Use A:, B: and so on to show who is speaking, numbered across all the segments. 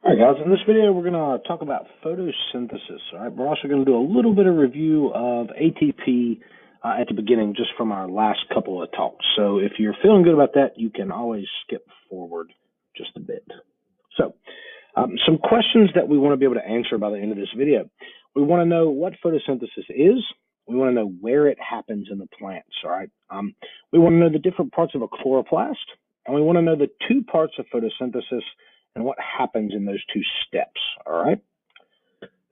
A: All right, guys, in this video, we're going to talk about photosynthesis. All right, we're also going to do a little bit of review of ATP at the beginning, just from our last couple of talks. So if you're feeling good about that, you can always skip forward just a bit. So some questions that we want to be able to answer by the end of this video. We want to know what photosynthesis is. We want to know where it happens in the plants. All right. We want to know the different parts of a chloroplast, and we want to know the two parts of photosynthesis and what happens in those two steps. All right.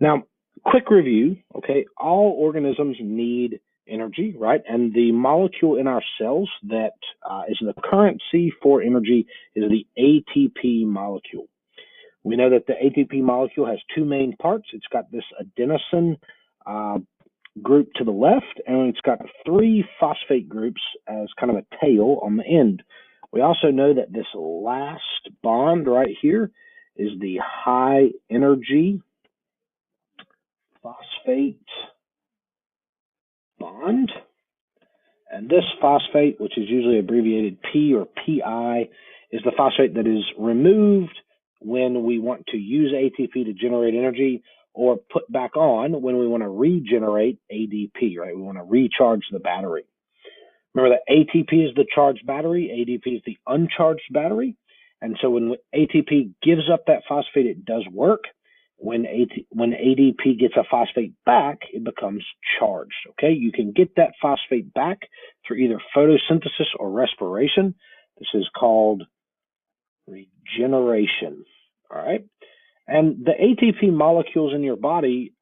A: Now, quick review. Okay, all organisms need energy, right? And the molecule in our cells that is the currency for energy is the ATP molecule. We know that the ATP molecule has two main parts. It's got this adenosine group to the left, and it's got three phosphate groups as kind of a tail on the end. We also know that this last bond right here is the high energy phosphate bond. And this phosphate, which is usually abbreviated P or PI, is the phosphate that is removed when we want to use ATP to generate energy, or put back on when we want to regenerate ADP, right? We want to recharge the battery. Remember that ATP is the charged battery, ADP is the uncharged battery. And so when ATP gives up that phosphate, it does work. When ADP gets a phosphate back, it becomes charged, okay? You can get that phosphate back through either photosynthesis or respiration. This is called regeneration, all right? And the ATP molecules in your body,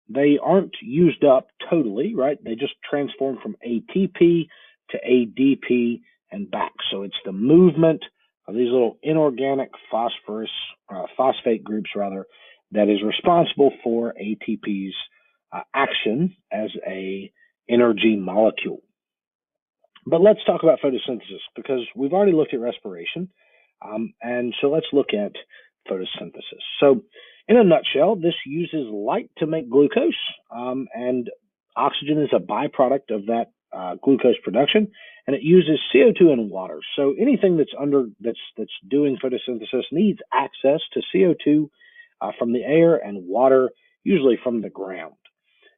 A: they aren't used up totally, right? They just transform from ATP to ADP and back. So it's the movement of these little inorganic phosphate groups, rather, that is responsible for ATP's action as a energy molecule. But let's talk about photosynthesis, because we've already looked at respiration. And so let's look at photosynthesis. So in a nutshell, this uses light to make glucose, and oxygen is a byproduct of that glucose production, and it uses CO2 and water. So anything that's doing photosynthesis needs access to CO2 from the air and water, usually from the ground.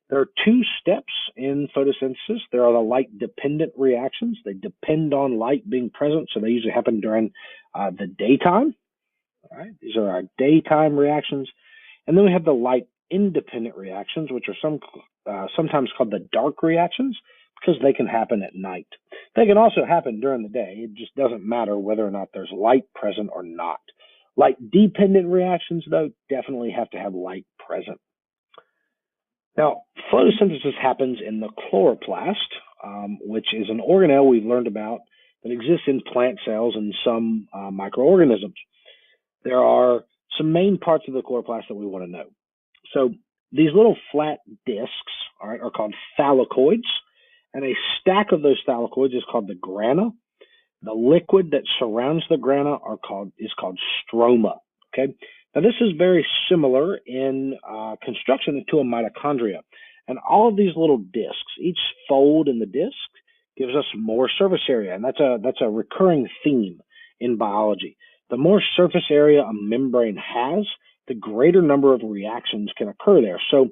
A: There are two steps in photosynthesis. There are the light-dependent reactions. They depend on light being present, so they usually happen during the daytime. All right, these are our daytime reactions. And then we have the light-independent reactions, which are sometimes called the dark reactions, because they can happen at night. They can also happen during the day. It just doesn't matter whether or not there's light present or not. Light-dependent reactions, though, definitely have to have light present. Now, photosynthesis happens in the chloroplast, which is an organelle we've learned about that exists in plant cells and some microorganisms. There are some main parts of the chloroplast that we want to know. So these little flat discs, all right, are called thylakoids, and a stack of those thylakoids is called the grana. The liquid that surrounds the grana is called stroma. Okay. Now this is very similar in construction to a mitochondria, and all of these little discs, each fold in the disc gives us more surface area, and that's a recurring theme in biology. The more surface area a membrane has, the greater number of reactions can occur there. So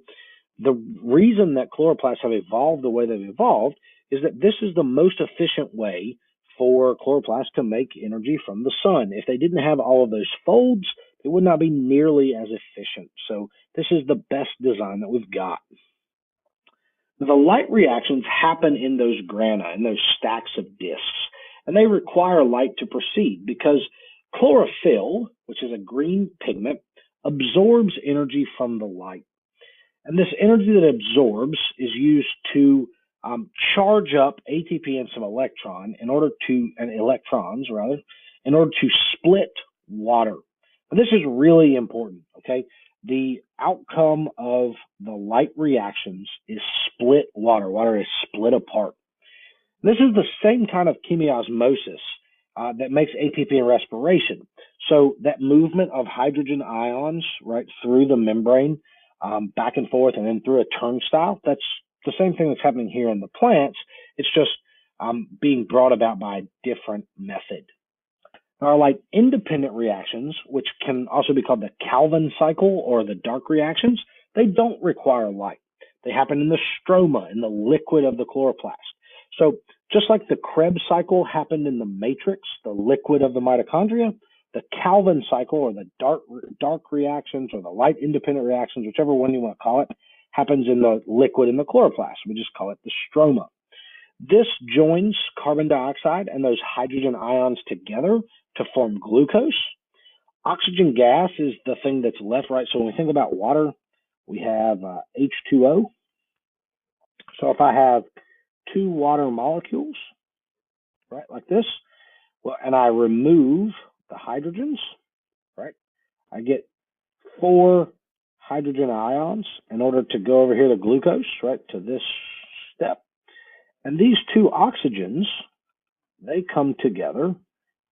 A: the reason that chloroplasts have evolved the way they've evolved is that this is the most efficient way for chloroplasts to make energy from the sun. If they didn't have all of those folds, it would not be nearly as efficient. So this is the best design that we've got. The light reactions happen in those grana, in those stacks of discs, and they require light to proceed because chlorophyll, which is a green pigment, absorbs energy from the light. And this energy that it absorbs is used to charge up ATP and some electrons in order to split water. Now, this is really important, okay? The outcome of the light reactions is split water. Water is split apart. This is the same kind of chemiosmosis that makes ATP in respiration. So that movement of hydrogen ions right through the membrane, back and forth, and then through a turnstile, that's the same thing that's happening here in the plants. It's just being brought about by a different method. There are light-independent reactions, which can also be called the Calvin cycle or the dark reactions. They don't require light. They happen in the stroma, in the liquid of the chloroplast. So just like the Krebs cycle happened in the matrix, the liquid of the mitochondria, the Calvin cycle or the dark reactions or the light-independent reactions, whichever one you want to call it, happens in the liquid in the chloroplast. We just call it the stroma. This joins carbon dioxide and those hydrogen ions together to form glucose. Oxygen gas is the thing that's left, right? So when we think about water, we have H2O. So if I have two water molecules, right, like this, well, and I remove the hydrogens, right, I get 4 hydrogen ions in order to go over here to glucose, right, to this step. And these two oxygens, they come together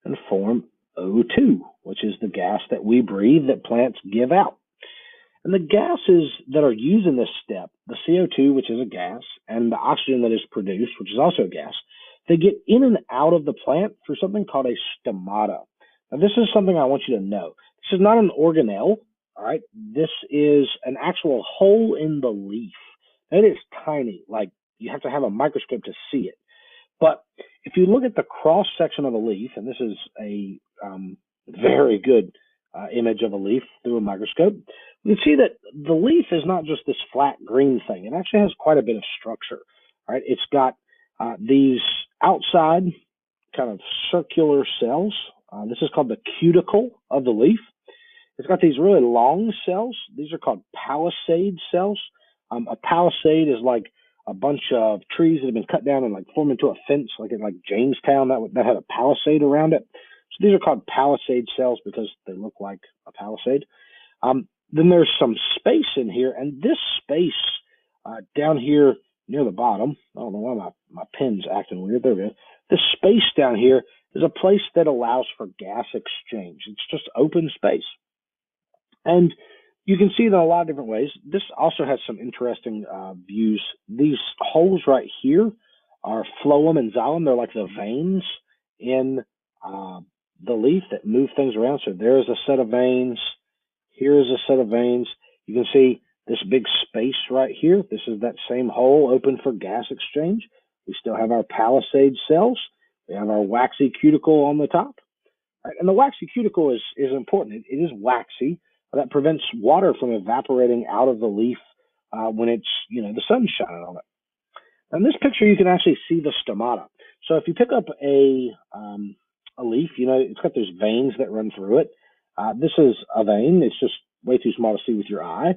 A: and form O2, which is the gas that we breathe that plants give out. And the gases that are used in this step, the CO2, which is a gas, and the oxygen that is produced, which is also a gas, they get in and out of the plant through something called a stomata. Now, this is something I want you to know. This is not an organelle, all right? This is an actual hole in the leaf. It is tiny, like you have to have a microscope to see it. But if you look at the cross section of a leaf, and this is a very good image of a leaf through a microscope, you can see that the leaf is not just this flat green thing. It actually has quite a bit of structure. Right? It's got these outside kind of circular cells. This is called the cuticle of the leaf. It's got these really long cells. These are called palisade cells. A palisade is like a bunch of trees that have been cut down and formed into a fence, like in Jamestown, that had a palisade around it. So these are called palisade cells because they look like a palisade. Then there's some space in here, and this space down here near the bottom, I don't know why my pen's acting weird. There we go. This space down here is a place that allows for gas exchange. It's just open space. And you can see it in a lot of different ways. This also has some interesting views. These holes right here are phloem and xylem. They're like the veins in the leaf that move things around. So there's a set of veins. Here's a set of veins. You can see this big space right here. This is that same hole open for gas exchange. We still have our palisade cells. We have our waxy cuticle on the top. Right? And the waxy cuticle is important. It is waxy. That prevents water from evaporating out of the leaf when it's, the sun's shining on it. Now, in this picture, you can actually see the stomata. So if you pick up a leaf, it's got those veins that run through it. This is a vein. It's just way too small to see with your eye.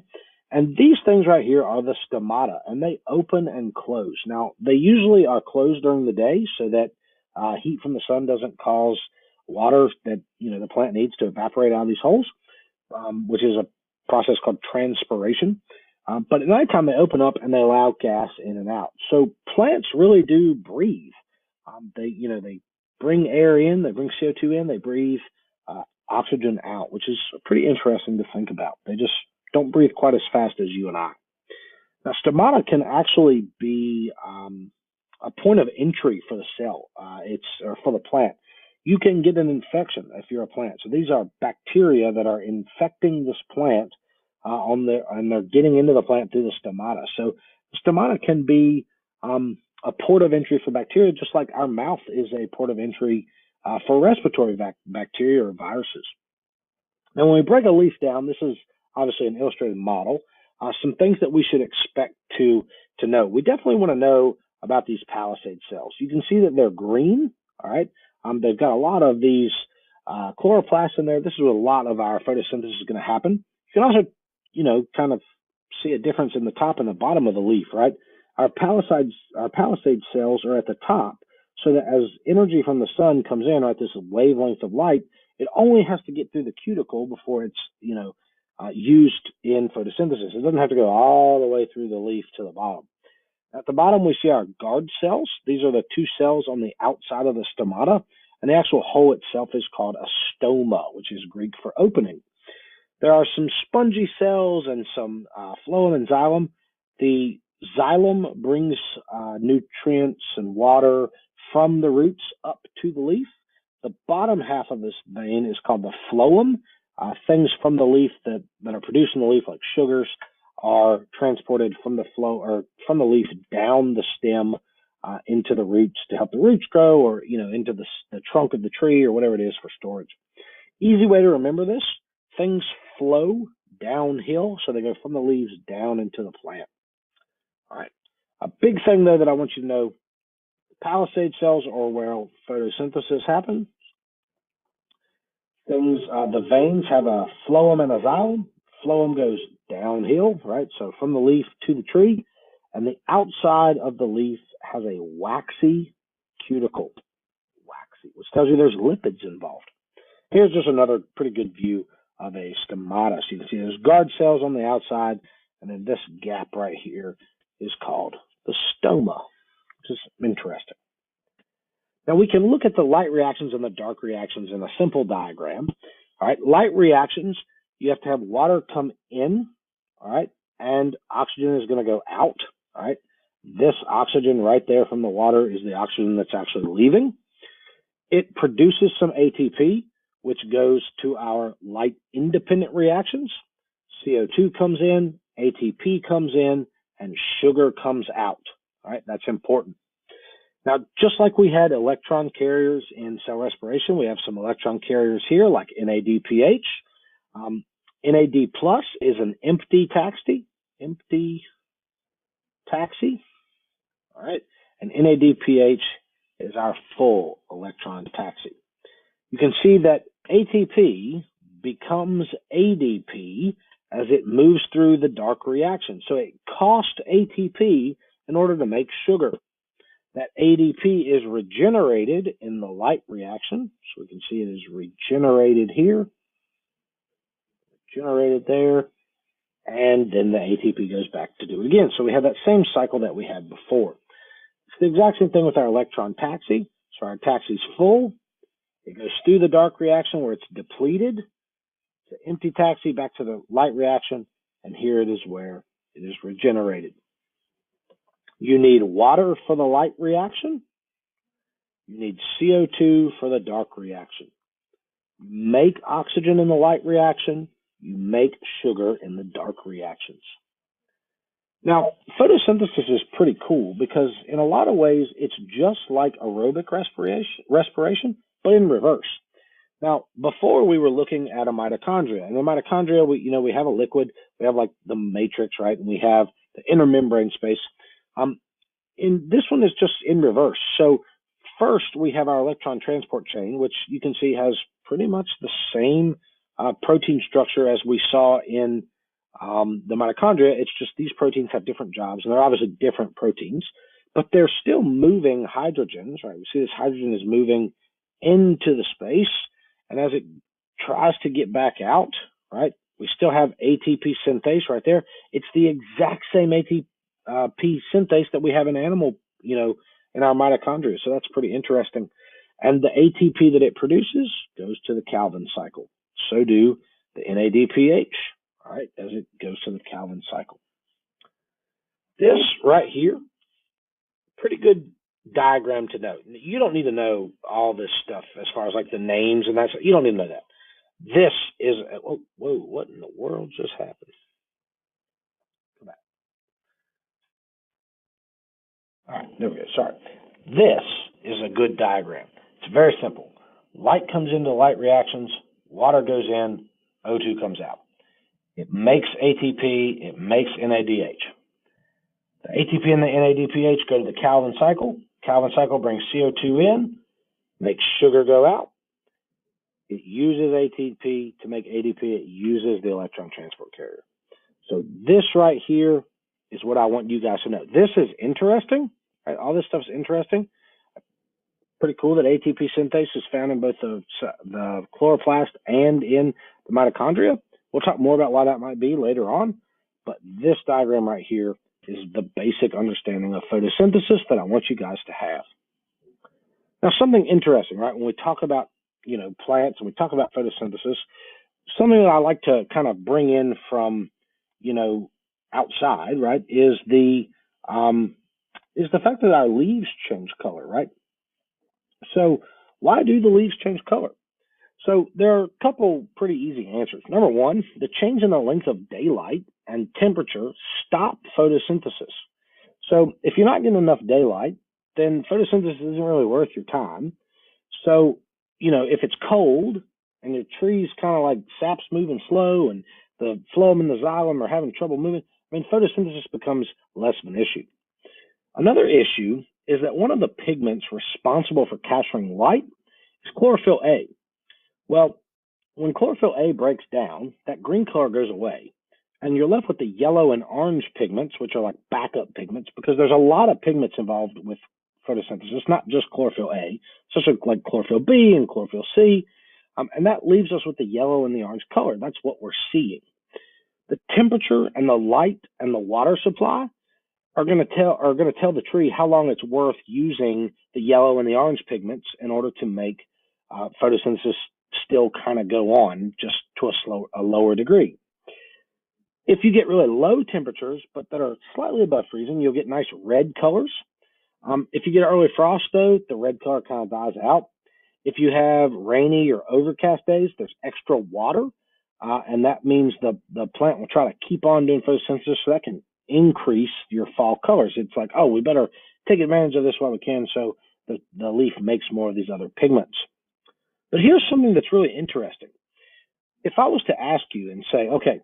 A: And these things right here are the stomata, and they open and close. Now, they usually are closed during the day so that heat from the sun doesn't cause water that, the plant needs to evaporate out of these holes. Which is a process called transpiration. But at nighttime, they open up and they allow gas in and out. So plants really do breathe. They bring air in, they bring CO2 in, they breathe oxygen out, which is pretty interesting to think about. They just don't breathe quite as fast as you and I. Now, stomata can actually be a point of entry for the cell. Or for the plant. You can get an infection if you're a plant. So these are bacteria that are infecting this plant and they're getting into the plant through the stomata. So the stomata can be a port of entry for bacteria, just like our mouth is a port of entry for respiratory bacteria or viruses. Now, when we break a leaf down, this is obviously an illustrated model. Some things that we should expect to know. We definitely want to know about these palisade cells. You can see that they're green, all right? They've got a lot of these chloroplasts in there. This is where a lot of our photosynthesis is going to happen. You can also, kind of see a difference in the top and the bottom of the leaf, right? Our palisade cells are at the top, so that as energy from the sun comes in, right, this wavelength of light, it only has to get through the cuticle before it's, used in photosynthesis. It doesn't have to go all the way through the leaf to the bottom. At the bottom, we see our guard cells. These are the two cells on the outside of the stomata, and the actual hole itself is called a stoma, which is Greek for opening. There are some spongy cells and some phloem and xylem. The xylem brings nutrients and water from the roots up to the leaf. The bottom half of this vein is called the phloem. Things from the leaf that are produced in the leaf, like sugars, are transported from the leaf down the stem into the roots to help the roots grow, or into the trunk of the tree, or whatever it is for storage. Easy way to remember this: things flow downhill, so they go from the leaves down into the plant. All right. A big thing though that I want you to know: palisade cells are where photosynthesis happens. The veins have a phloem and a xylem. Phloem goes downhill, right? So from the leaf to the tree, and the outside of the leaf has a waxy cuticle, which tells you there's lipids involved. Here's just another pretty good view of a stomata. So you can see there's guard cells on the outside, and then this gap right here is called the stoma, which is interesting. Now we can look at the light reactions and the dark reactions in a simple diagram. All right, light reactions, you have to have water come in, all right, and oxygen is going to go out, all right. This oxygen right there from the water is the oxygen that's actually leaving. It produces some ATP, which goes to our light-independent reactions. CO2 comes in, ATP comes in, and sugar comes out, all right. That's important. Now, just like we had electron carriers in cell respiration, we have some electron carriers here, like NADPH. NAD plus is an empty taxi, all right, and NADPH is our full electron taxi. You can see that ATP becomes ADP as it moves through the dark reaction. So it costs ATP in order to make sugar. That ADP is regenerated in the light reaction. So we can see it is regenerated here, regenerated there, and then the ATP goes back to do it again. So we have that same cycle that we had before. It's the exact same thing with our electron taxi. So our taxi is full. It goes through the dark reaction where it's depleted. It's an empty taxi back to the light reaction, and here it is where it is regenerated. You need water for the light reaction. You need CO2 for the dark reaction. You make oxygen in the light reaction. You make sugar in the dark reactions. Now, photosynthesis is pretty cool because in a lot of ways, it's just like aerobic respiration, but in reverse. Now, before we were looking at a mitochondria, and the mitochondria, we have a liquid, we have like the matrix, right? And we have the inner membrane space. In this one is just in reverse. So first we have our electron transport chain, which you can see has pretty much the same protein structure as we saw in the mitochondria. It's just these proteins have different jobs, and they're obviously different proteins, but they're still moving hydrogens, right? We see this hydrogen is moving into the space, and as it tries to get back out, right, we still have ATP synthase right there. It's the exact same ATP synthase that we have in animal, in our mitochondria. So that's pretty interesting. And the ATP that it produces goes to the Calvin cycle. So do the NADPH, all right, as it goes to the Calvin cycle. This right here, pretty good diagram to know. You don't need to know all this stuff as far as like the names and that. You don't need to know that. This is, whoa, what in the world just happened? Come back. All right, there we go. Sorry. This is a good diagram. It's very simple. Light comes into light reactions, water goes in, O2 comes out. It makes ATP, it makes NADH. The ATP and the NADPH go to the Calvin cycle. Calvin cycle brings CO2 in, makes sugar go out. It uses ATP to make ADP. It uses the electron transport carrier. So this right here is what I want you guys to know. This is interesting. Right? All this stuff is interesting. Pretty cool that ATP synthase is found in both the chloroplast and in the mitochondria. We'll talk more about why that might be later on. But this diagram right here is the basic understanding of photosynthesis that I want you guys to have. Now, something interesting, right? When we talk about, plants and we talk about photosynthesis, something that I like to kind of bring in from, outside, right, is the fact that our leaves change color, right? So why do the leaves change color? So there are a couple pretty easy answers. Number one, the change in the length of daylight and temperature stop photosynthesis. So if you're not getting enough daylight, then photosynthesis isn't really worth your time. So, if it's cold and your tree's kind of like sap's moving slow and the phloem and the xylem are having trouble moving, photosynthesis becomes less of an issue. Another issue is that one of the pigments responsible for capturing light is chlorophyll A. Well, when chlorophyll A breaks down, that green color goes away, and you're left with the yellow and orange pigments, which are like backup pigments, because there's a lot of pigments involved with photosynthesis, not just chlorophyll A, such like chlorophyll B and chlorophyll C, and that leaves us with the yellow and the orange color. That's what we're seeing. The temperature and the light and the water supply are going to tell the tree how long it's worth using the yellow and the orange pigments in order to make photosynthesis still kind of go on, just to a lower degree. If you get really low temperatures, but that are slightly above freezing, you'll get nice red colors. If you get early frost, though, the red color kind of dies out. If you have rainy or overcast days, there's extra water, and that means the plant will try to keep on doing photosynthesis, so that can increase your fall colors. It's like, oh, we better take advantage of this while we can, so the leaf makes more of these other pigments. But here's something that's really interesting. If I was to ask you and say, okay,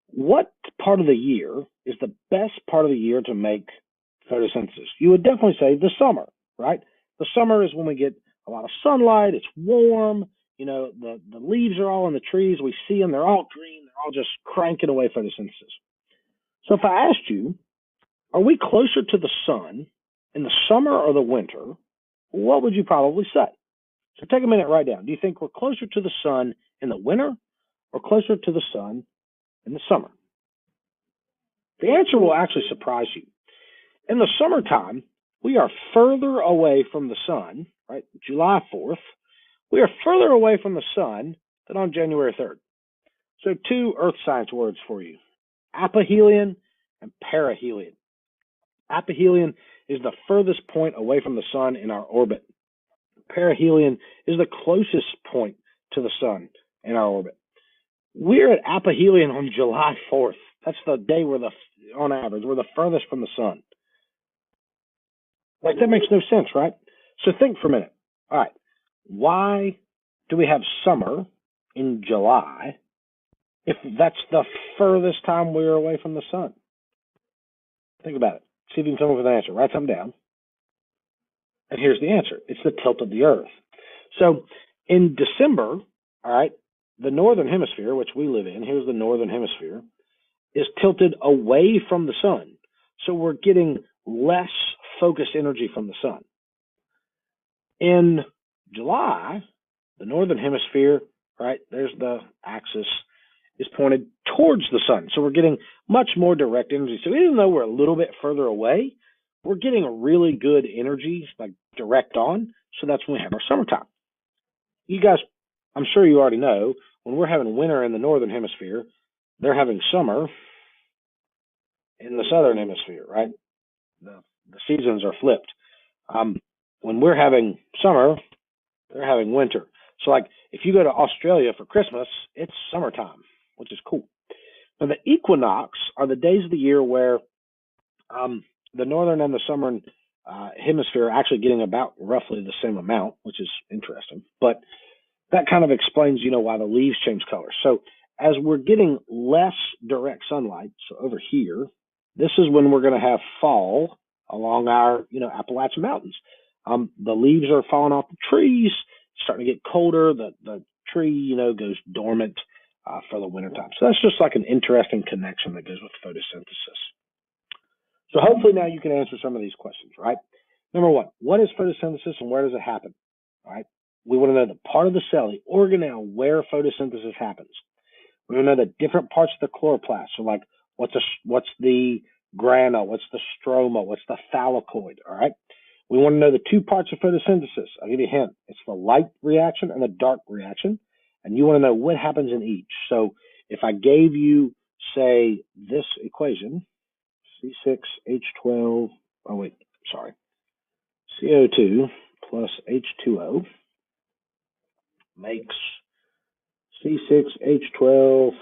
A: what part of the year is the best part of the year to make photosynthesis? You would definitely say the summer, right? The summer is when we get a lot of sunlight, it's warm, the leaves are all on the trees, we see them, they're all green, they're all just cranking away photosynthesis. So if I asked you, are we closer to the sun in the summer or the winter, what would you probably say? So take a minute, write down. Do you think we're closer to the sun in the winter or closer to the sun in the summer? The answer will actually surprise you. In the summertime, we are further away from the sun, right? July 4th, we are further away from the sun than on January 3rd. So 2 earth science words for you: aphelion and perihelion. Aphelion is the furthest point away from the sun in our orbit. Perihelion is the closest point to the sun in our orbit. We're at aphelion on July 4th. That's the day on average, we're the furthest from the sun. Like, that makes no sense, right? So think for a minute. All right, why do we have summer in July if that's the furthest time we're away from the sun? Think about it. See if you can come up with an answer. Write something down. And here's the answer. It's the tilt of the Earth. So in December, all right, the northern hemisphere, which we live in, here's the northern hemisphere, is tilted away from the sun. So we're getting less focused energy from the sun. In July, the northern hemisphere, right, there's the axis, is pointed towards the sun. So we're getting much more direct energy. So even though we're a little bit further away, we're getting really good energy, like direct on. So that's when we have our summertime. You guys, I'm sure you already know, when we're having winter in the northern hemisphere, they're having summer in the southern hemisphere, right? The seasons are flipped. When we're having summer, they're having winter. So like if you go to Australia for Christmas, it's summertime, which is cool. Now the equinox are the days of the year where the northern and the southern hemisphere are actually getting about roughly the same amount, which is interesting. But that kind of explains, why the leaves change color. So as we're getting less direct sunlight, so over here, this is when we're going to have fall along our, Appalachian Mountains. The leaves are falling off the trees, starting to get colder. The tree, goes dormant for the wintertime. So that's just like an interesting connection that goes with photosynthesis. So hopefully now you can answer some of these questions, right? Number one, what is photosynthesis and where does it happen? All right. We want to know the part of the cell, the organelle, where photosynthesis happens. We want to know the different parts of the chloroplast. So like what's the grana, what's the stroma, what's the thylakoid, all right? We want to know the 2 parts of photosynthesis. I'll give you a hint. It's the light reaction and the dark reaction. And you want to know what happens in each. So if I gave you, say, this equation, CO2 plus H2O, makes C6H12O6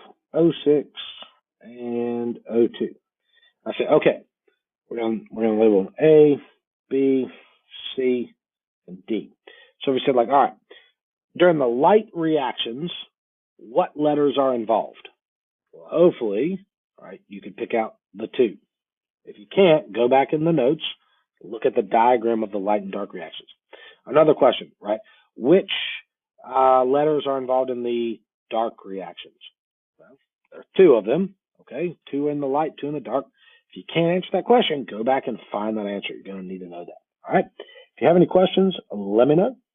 A: and O2. I say, okay, we're gonna label them A, B, C, and D. So we said, like, all right, during the light reactions, what letters are involved? Well, hopefully, right, you can pick out the two. If you can't, go back in the notes, look at the diagram of the light and dark reactions. Another question, right? Which letters are involved in the dark reactions? Well, there are two of them, okay? Two in the light, two in the dark. If you can't answer that question, go back and find that answer. You're going to need to know that, all right? If you have any questions, let me know.